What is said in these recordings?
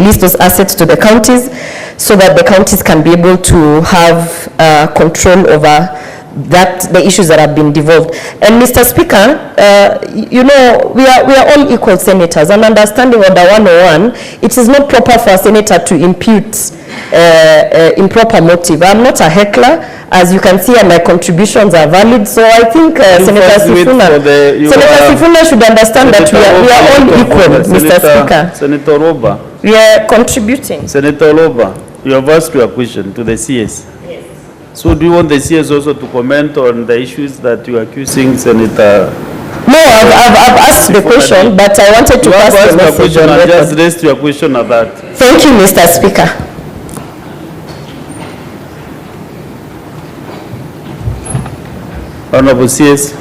release those assets to the counties so that the counties can be able to have control over the issues that have been devolved. And Mr. Speaker, you know, we are all equal senators, and understanding Order 101, it is not proper for a senator to impute improper motive. I'm not a heckler. As you can see, and my contributions are valid. So I think Senator Sifuna should understand that we are all equal, Mr. Speaker. Senator Oruoba. We are contributing. Senator Oruoba, you have asked your question to the CS. Yes. So do you want the CS also to comment on the issues that you are accusing Senator? No, I've asked the question, but I wanted to pass the message on record. Just raised your question at that. Thank you, Mr. Speaker. Honorable CS.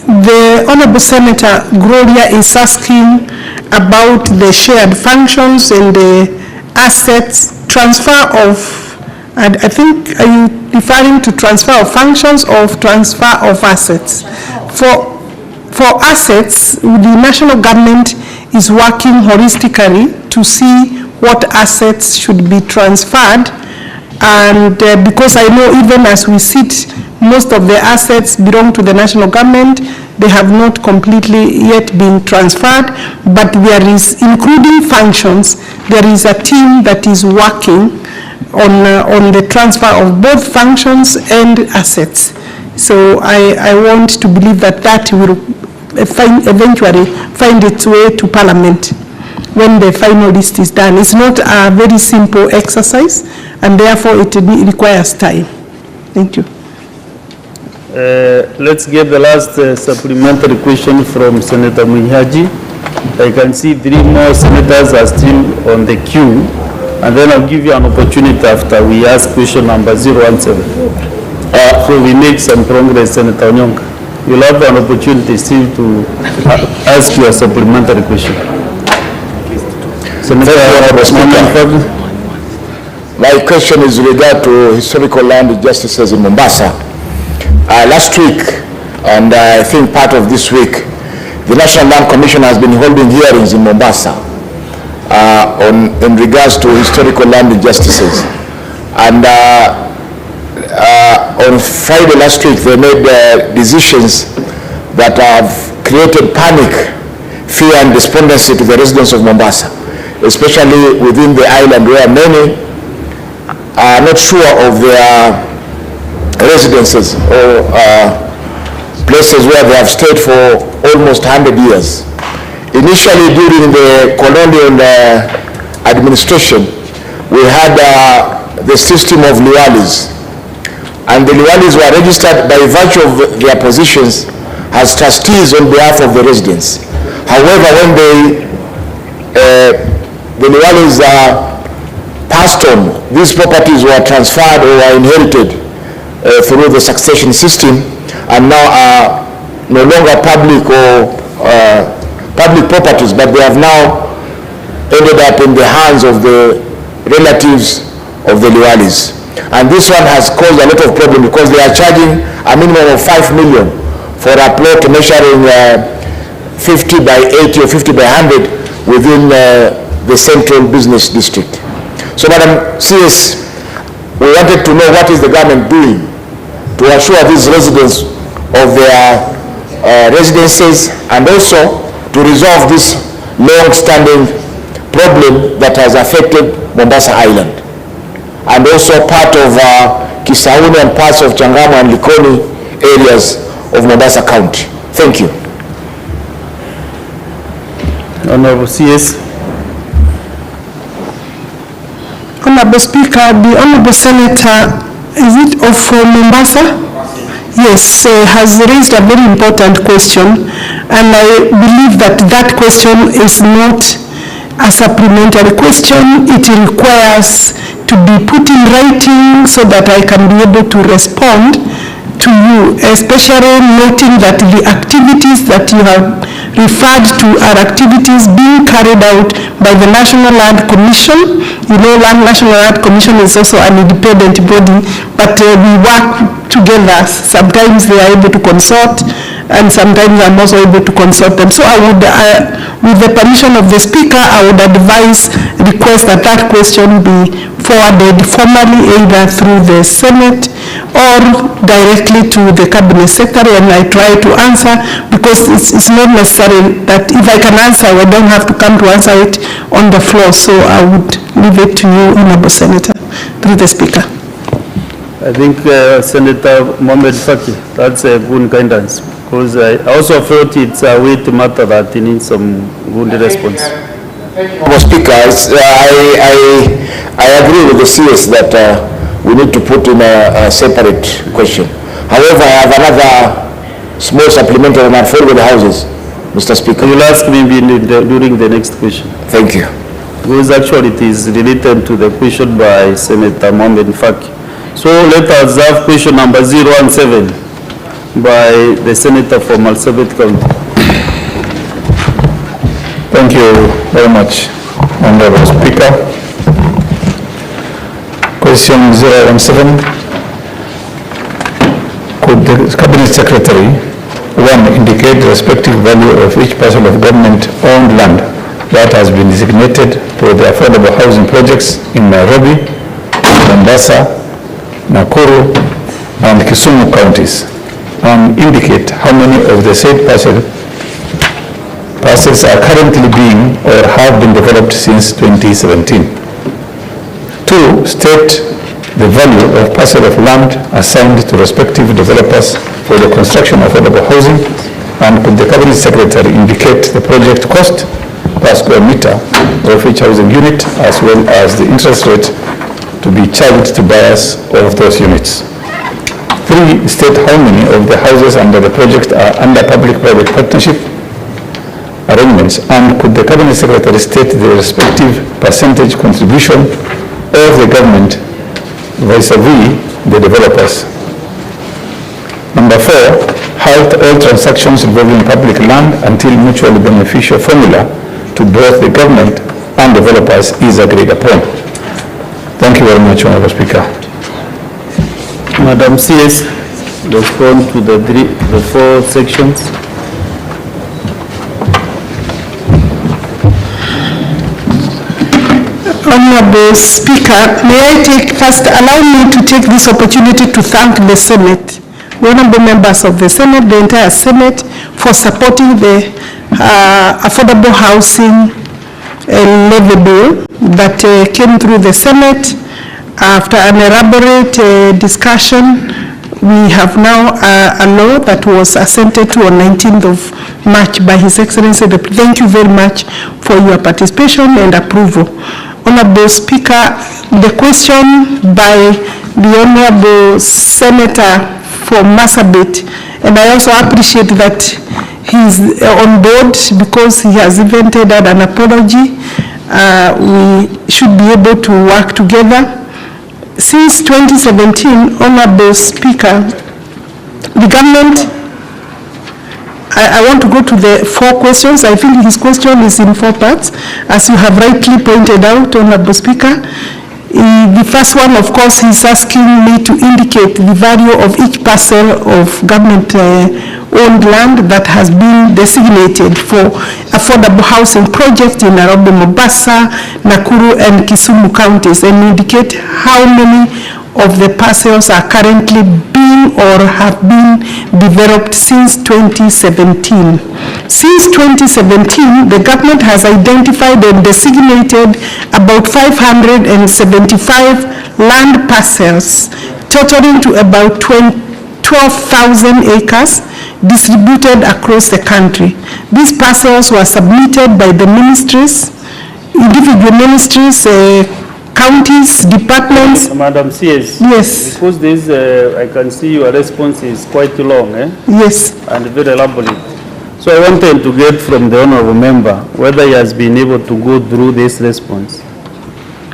The Honorable Senator Gloria is asking about the shared functions and the assets transfer of, and I think, are you referring to transfer of functions or transfer of assets? For assets, the national government is working holistically to see what assets should be transferred, and because I know even as we sit, most of the assets belong to the national government. They have not completely yet been transferred, but there is, including functions, there is a team that is working on the transfer of both functions and assets. So I want to believe that that will eventually find its way to Parliament when the final list is done. It's not a very simple exercise, and therefore it requires time. Thank you. Let's get the last supplementary question from Senator Mutembei. I can see 3 more senators are still on the queue, and then I'll give you an opportunity after we ask question number 017. So we make some progress, Senator Onyonka. You'll have an opportunity still to ask your supplementary question. My question is regard to historical land justices in Mombasa. Last week, and I think part of this week, the National Land Commission has been holding hearings in Mombasa in regards to historical land justices. And on Friday last week, they made decisions that have created panic, fear, and despondency to the residents of Mombasa, especially within the island, where many are not sure of their residences or places where they have stayed for almost 100 years. Initially, during the colonial administration, we had the system of liwalis, and the liwalis were registered by virtue of their positions as trustees on behalf of the residents. However, when the liwalis passed on, these properties were transferred or were inherited through the succession system, and now are no longer public or public properties, but they have now ended up in the hands of the relatives of the liwalis. And this one has caused a lot of problem because they are charging a minimum of 5 million for a plot measuring 50 by 80 or 50 by 100 within the central business district. So, Madam CS, we wanted to know what is the government doing to assure these residents of their residences, and also to resolve this long-standing problem that has affected Mombasa Island, and also part of Kisauni and parts of Changamwe and Likoni areas of Mombasa County. Thank you. Honorable CS. Honorable Speaker, the Honorable Senator, is it of Mombasa? Yes, has raised a very important question, and I believe that that question is not a supplementary question. It requires to be put in writing so that I can be able to respond to you, especially noting that the activities that you have referred to are activities being carried out by the National Land Commission. You know, National Land Commission is also an independent body, but we work together. Sometimes they are able to consult, and sometimes I'm also able to consult them. So I would, with the permission of the Speaker, I would request that that question be forwarded formally either through the Senate or directly to the Cabinet Secretary, and I try to answer, because it's not necessary that if I can answer, I don't have to come to answer it on the floor. So I would leave it to you, Honorable Senator, through the Speaker. I think Senator Mohamed Faki, that's a good guidance, because I also felt it's a weight matter that needs some good response. Mr. Speaker, I agree with the CS that we need to put in a separate question. However, I have another small supplementary on affordable houses, Mr. Speaker. You will ask me during the next question. Thank you. Because actually it is related to the question by Senator Mohamed Faki. So let us have question number 017 by the Senator from Marsabit County. Thank you very much, Honorable Speaker. Question 017. Could the Cabinet Secretary, one, indicate the respective value of each parcel of government-owned land that has been designated for the affordable housing projects in Nairobi, Mombasa, Nakuru, and Kisumu counties, and indicate how many of the said parcels are currently being or have been developed since 2017. 2, state the value of parcel of land assigned to respective developers for the construction of affordable housing, and could the Cabinet Secretary indicate the project cost per square meter of each housing unit, as well as the interest rate to be charged to buyers of those units. 3, state how many of the houses under the project are under public-private partnership arrangements, and could the Cabinet Secretary state the respective percentage contribution of the government vis-a-vis the developers. Number 4, halt all transactions involving public land until mutually beneficial formula to both the government and developers is agreed upon. Thank you very much, Honorable Speaker. Madam CS, respond to the 4 sections. Honorable Speaker, may I allow me to take this opportunity to thank the Senate, the honorable members of the Senate, the entire Senate, for supporting the affordable housing levy bill that came through the Senate. After an elaborate discussion, we have now a law that was assented to on 19th of March by His Excellency. Thank you very much for your participation and approval. Honorable Speaker, the question by the Honorable Senator from Marsabit, and I also appreciate that he's on board because he has even tendered an apology. We should be able to work together. Since 2017, Honorable Speaker, the government, I want to go to the 4 questions. I think his question is in 4 parts, as you have rightly pointed out, Honorable Speaker. The first one, of course, he's asking me to indicate the value of each parcel of government-owned land that has been designated for affordable housing projects in Nairobi, Mombasa, Nakuru, and Kisumu counties, and indicate how many of the parcels are currently being or have been developed since 2017. Since 2017, the government has identified and designated about 575 land parcels, totaling to about 12,000 acres distributed across the country. These parcels were submitted by the ministries, individual ministries, counties, departments. Madam CS. Yes. Because this, I can see your response is quite long, Yes. and very elaborate. So I wanted to get from the honorable member whether he has been able to go through this response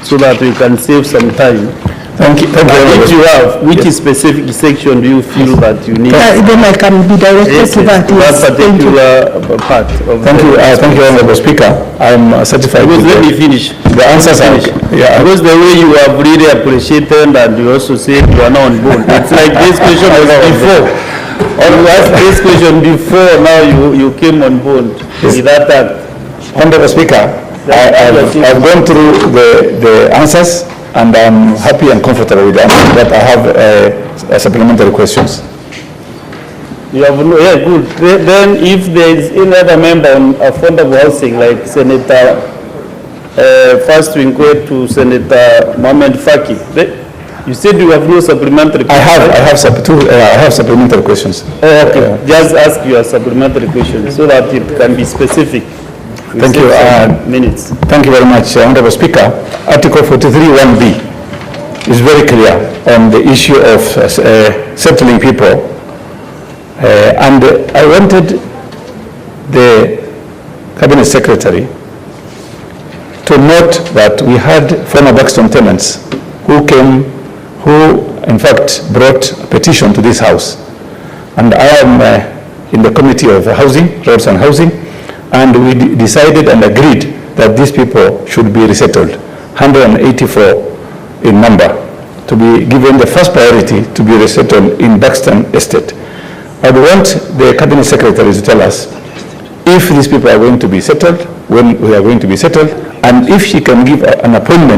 so that we can save some time Thank you. And if you have, which specific section do you feel that you need? Then I can be directed to that. That Yes, thank you. particular part of Thank you, Honorable Speaker. I'm certified. Because let me finish. The answers are, yeah. Because the way you have really appreciated and you also say you are now on board. It's like this question was before. Or you asked this question before, now you came on board with that act. Honorable Speaker, I've gone through the answers and I'm happy and comfortable with the answers, but I have supplementary questions. You have no, yeah, good. Then if there is any other member on affordable housing, like Senator first to inquire to Senator Mohamed Faki. You said you have no supplementary questions. I have supplementary questions. Oh, okay. Just ask your supplementary questions so that it can be specific. Thank you. Minutes. Thank you very much, Honorable Speaker. Article 43(1)(b) is very clear on the issue of settling people. And I wanted the Cabinet Secretary to note that we had former Buxton tenants who came, who in fact brought a petition to this House. And I am in the Committee of Housing, Roads and Housing, and we decided and agreed that these people should be resettled, 184 in number, to be given the first priority to be resettled in Buxton Estate. I would want the Cabinet Secretary to tell us if these people are going to be settled, when we are going to be settled, and if she can give an appointment